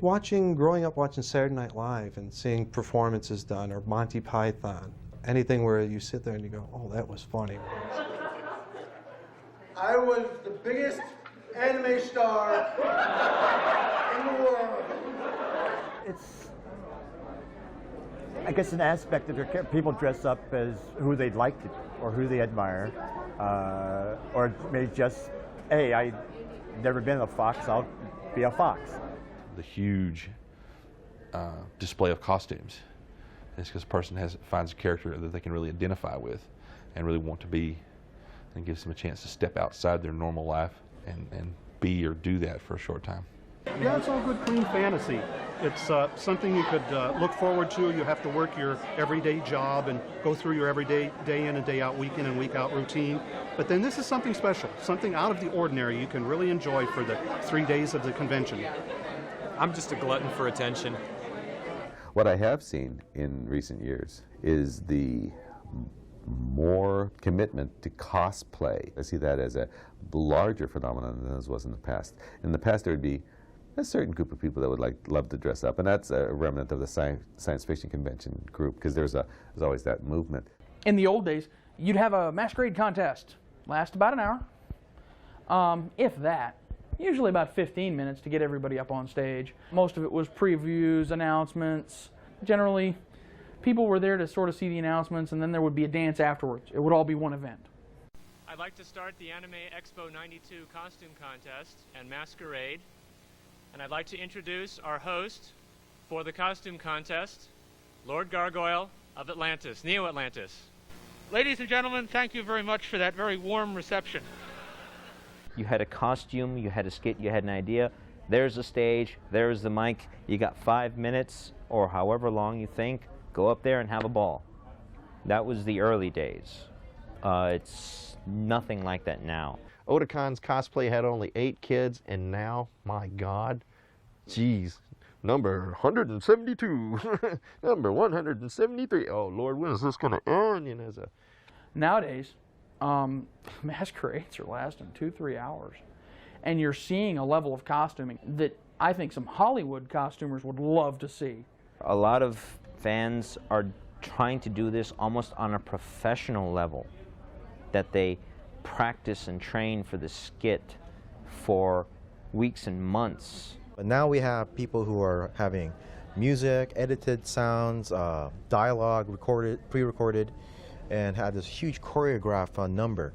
growing up watching Saturday Night Live and seeing performances done, or Monty Python. Anything where you sit there and you go, oh, that was funny. I was the biggest anime star in the world. It's, I guess, an aspect that people dress up as who they'd like to, or who they admire, or maybe just, hey, I've never been a fox, I'll be a fox. The huge display of costumes. It's because a person finds a character that they can really identify with and really want to be, and gives them a chance to step outside their normal life and be or do that for a short time. Yeah, it's all good, clean fantasy. It's something you could look forward to. You have to work your everyday job and go through your everyday, day in and day out, week in and week out routine. But then this is something special, something out of the ordinary you can really enjoy for the 3 days of the convention. I'm just a glutton for attention. What I have seen in recent years is the more commitment to cosplay. I see that as a larger phenomenon than it was in the past. In the past, there would be a certain group of people that would love to dress up, and that's a remnant of the science fiction convention group, because there's always that movement. In the old days, you'd have a masquerade contest, last about an hour, if that. Usually about 15 minutes to get everybody up on stage. Most of it was previews, announcements. Generally, people were there to sort of see the announcements, and then there would be a dance afterwards. It would all be one event. I'd like to start the Anime Expo 92 costume contest and masquerade. And I'd like to introduce our host for the costume contest, Lord Gargoyle of Atlantis, Neo Atlantis. Ladies and gentlemen, thank you very much for that very warm reception. You had a costume, you had a skit, you had an idea. There's the stage, there's the mic. You got 5 minutes or however long you think. Go up there and have a ball. That was the early days. It's nothing like that now. Otacon's cosplay had only 8 kids, and now, my God, geez, number 172, number 173. Oh Lord, when is this going to end? You know, Nowadays, masquerades are lasting 2-3 hours, and you're seeing a level of costuming that I think some Hollywood costumers would love to see. A lot of fans are trying to do this almost on a professional level, that they practice and train for the skit for weeks and months. But now we have people who are having music, edited sounds, dialogue recorded, pre-recorded, and had this huge choreographed number,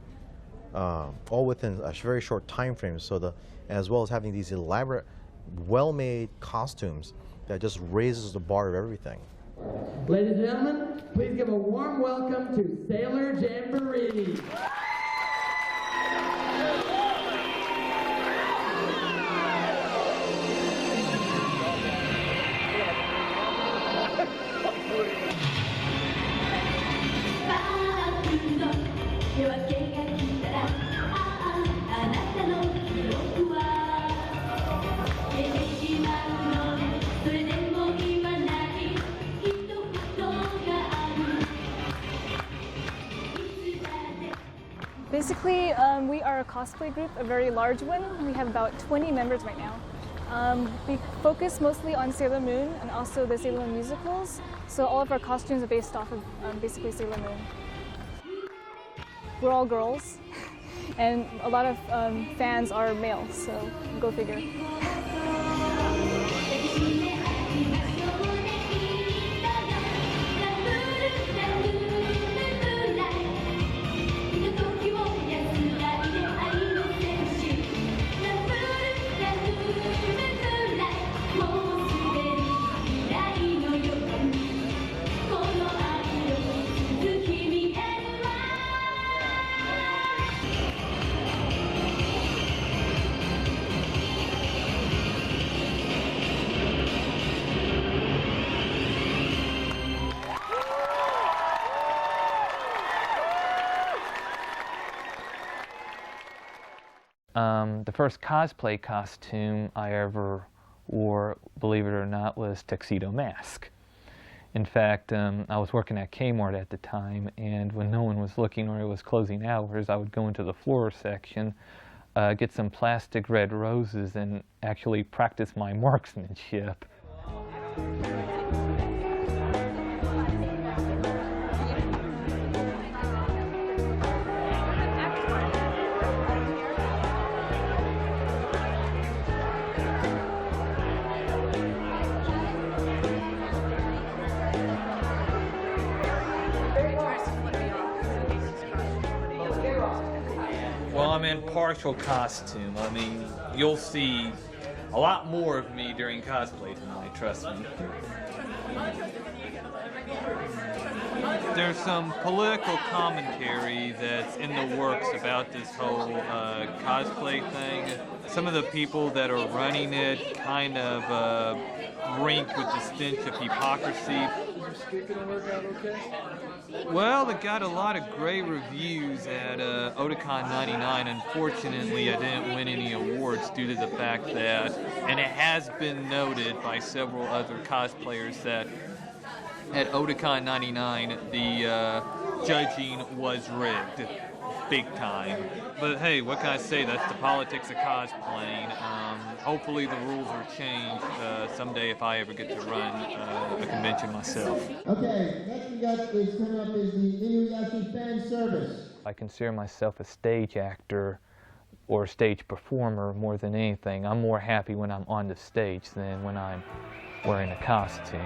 all within a very short time frame. So as well as having these elaborate, well-made costumes that just raises the bar of everything. Ladies and gentlemen, please give a warm welcome to Sailor Jamboree. Basically, we are a cosplay group, a very large one. We have about 20 members right now. We focus mostly on Sailor Moon and also the Sailor Moon musicals. So all of our costumes are based off of basically Sailor Moon. We're all girls, and a lot of fans are male, so go figure. The first cosplay costume I ever wore, believe it or not, was Tuxedo Mask. In fact, I was working at Kmart at the time, and when no one was looking or it was closing hours, I would go into the floor section, get some plastic red roses, and actually practice my marksmanship. Well, I'm in partial costume. I mean, you'll see a lot more of me during cosplay tonight, trust me. There's some political commentary that's in the works about this whole cosplay thing. Some of the people that are running it kind of brink with the stench of hypocrisy. Well, it got a lot of great reviews at Otakon 99. Unfortunately, I didn't win any awards due to the fact that, and it has been noted by several other cosplayers, that at Otakon 99, the judging was rigged, big time. But hey, what can I say? That's the politics of cosplaying. Hopefully the rules are changed someday if I ever get to run a convention myself. Okay, next we got is coming up is the Inuyasha fan service. I consider myself a stage actor or a stage performer more than anything. I'm more happy when I'm on the stage than when I'm wearing a costume.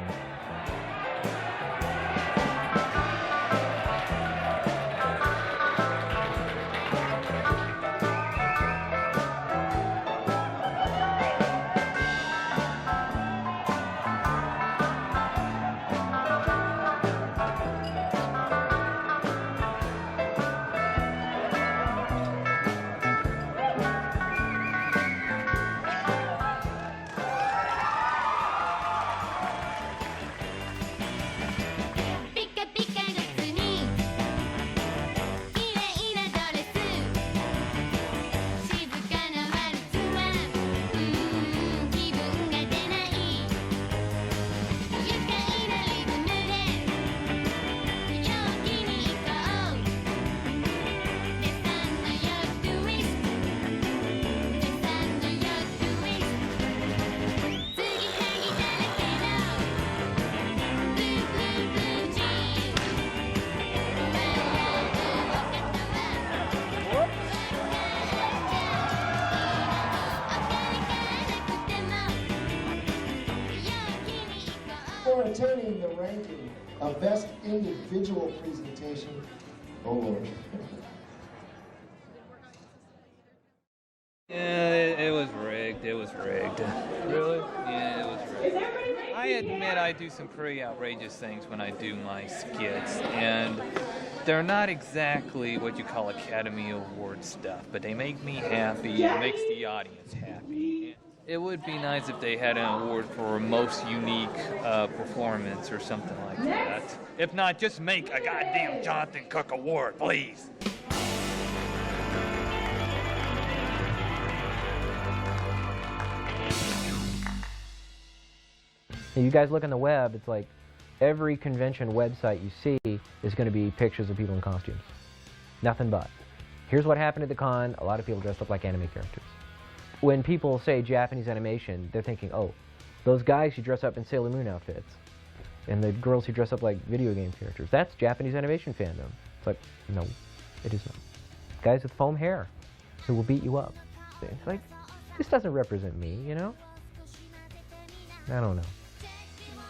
For attaining the ranking of Best Individual Presentation, oh Lord. Yeah, it was rigged. It was rigged. Really? Yeah, it was rigged. I admit I do some pretty outrageous things when I do my skits, and they're not exactly what you call Academy Award stuff, but they make me happy. It makes the audience happy. It would be nice if they had an award for most unique performance or something like that. If not, just make a goddamn Jonathan Cook Award, please. You guys look on the web, it's like every convention website you see is going to be pictures of people in costumes. Nothing but. Here's what happened at the con. A lot of people dressed up like anime characters. When people say Japanese animation, they're thinking, oh, those guys who dress up in Sailor Moon outfits and the girls who dress up like video game characters, that's Japanese animation fandom. It's like, no, it is not. Guys with foam hair who will beat you up. It's like, this doesn't represent me, you know? I don't know.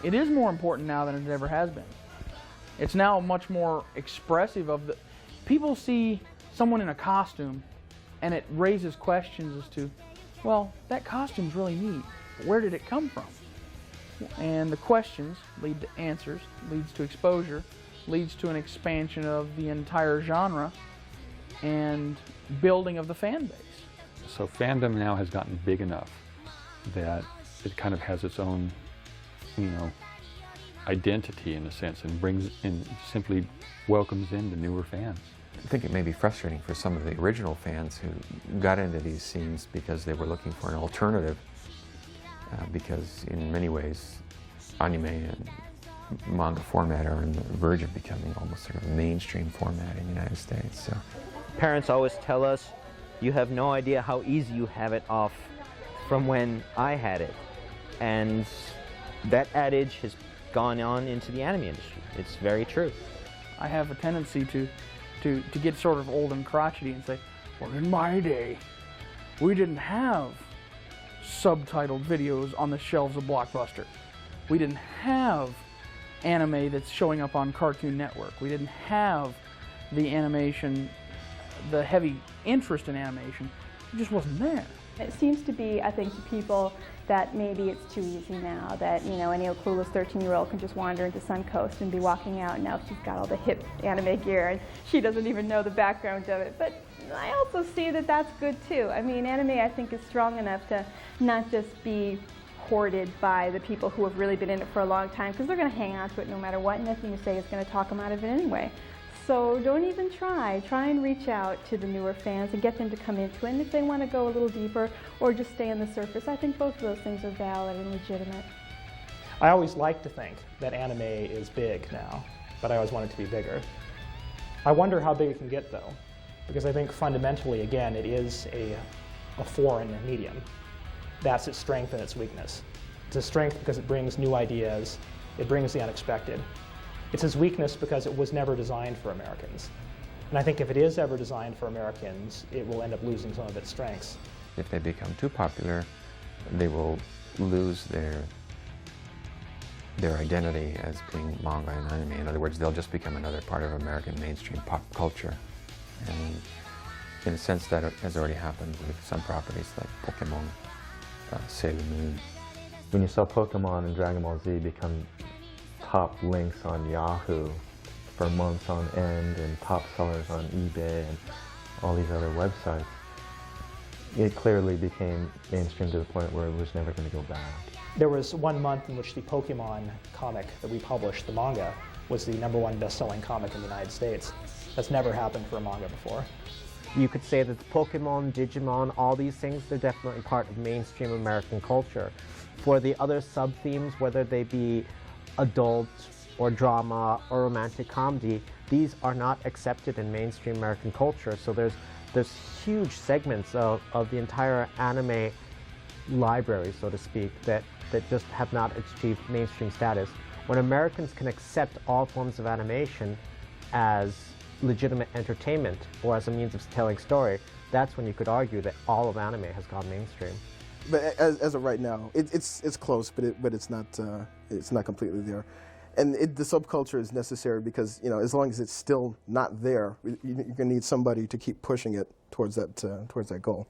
It is more important now than it ever has been. It's now much more expressive of the... People see someone in a costume and it raises questions as to, well, that costume's really neat. Where did it come from? And the questions lead to answers, leads to exposure, leads to an expansion of the entire genre and building of the fan base. So fandom now has gotten big enough that it kind of has its own, you know, identity in a sense, and brings in, simply welcomes in the newer fans. I think it may be frustrating for some of the original fans who got into these scenes because they were looking for an alternative, because in many ways anime and manga format are on the verge of becoming almost sort of a mainstream format in the United States. So, parents always tell us, you have no idea how easy you have it off from when I had it. And that adage has gone on into the anime industry. It's very true. I have a tendency to get sort of old and crotchety and say, well, in my day, we didn't have subtitled videos on the shelves of Blockbuster. We didn't have anime that's showing up on Cartoon Network. We didn't have the animation, the heavy interest in animation. It just wasn't there. It seems to be, I think, to people that maybe it's too easy now, that, you know, any clueless 13-year-old can just wander into Suncoast and be walking out, and now she's got all the hip anime gear and she doesn't even know the background of it. But I also see that that's good too. I mean, anime, I think, is strong enough to not just be hoarded by the people who have really been in it for a long time, because they're going to hang on to it no matter what, and nothing you say is going to talk them out of it anyway. So don't even try. Try and reach out to the newer fans and get them to come into it. And if they want to go a little deeper or just stay on the surface, I think both of those things are valid and legitimate. I always like to think that anime is big now, but I always want it to be bigger. I wonder how big it can get, though, because I think fundamentally, again, it is a foreign medium. That's its strength and its weakness. It's a strength because it brings new ideas, it brings the unexpected. It's its weakness because it was never designed for Americans. And I think if it is ever designed for Americans, it will end up losing some of its strengths. If they become too popular, they will lose their identity as being manga and anime. In other words, they'll just become another part of American mainstream pop culture. And in a sense, that has already happened with some properties like Pokemon, Sailor Moon. When you saw Pokemon and Dragon Ball Z become top links on Yahoo for months on end and top sellers on eBay and all these other websites, it clearly became mainstream to the point where it was never going to go back. There was 1 month in which the Pokemon comic that we published, the manga, was the #1 best-selling comic in the United States. That's never happened for a manga before. You could say that Pokemon, Digimon, all these things, they're definitely part of mainstream American culture. For the other sub-themes, whether they be adult or drama or romantic comedy, these are not accepted in mainstream American culture. So there's huge segments of the entire anime library, so to speak, that just have not achieved mainstream status. When Americans can accept all forms of animation as legitimate entertainment or as a means of telling story, that's when you could argue that all of anime has gone mainstream. But as of right now, it's close, but it's not completely there. And the subculture is necessary because, you know, as long as it's still not there, you're going to need somebody to keep pushing it towards that goal.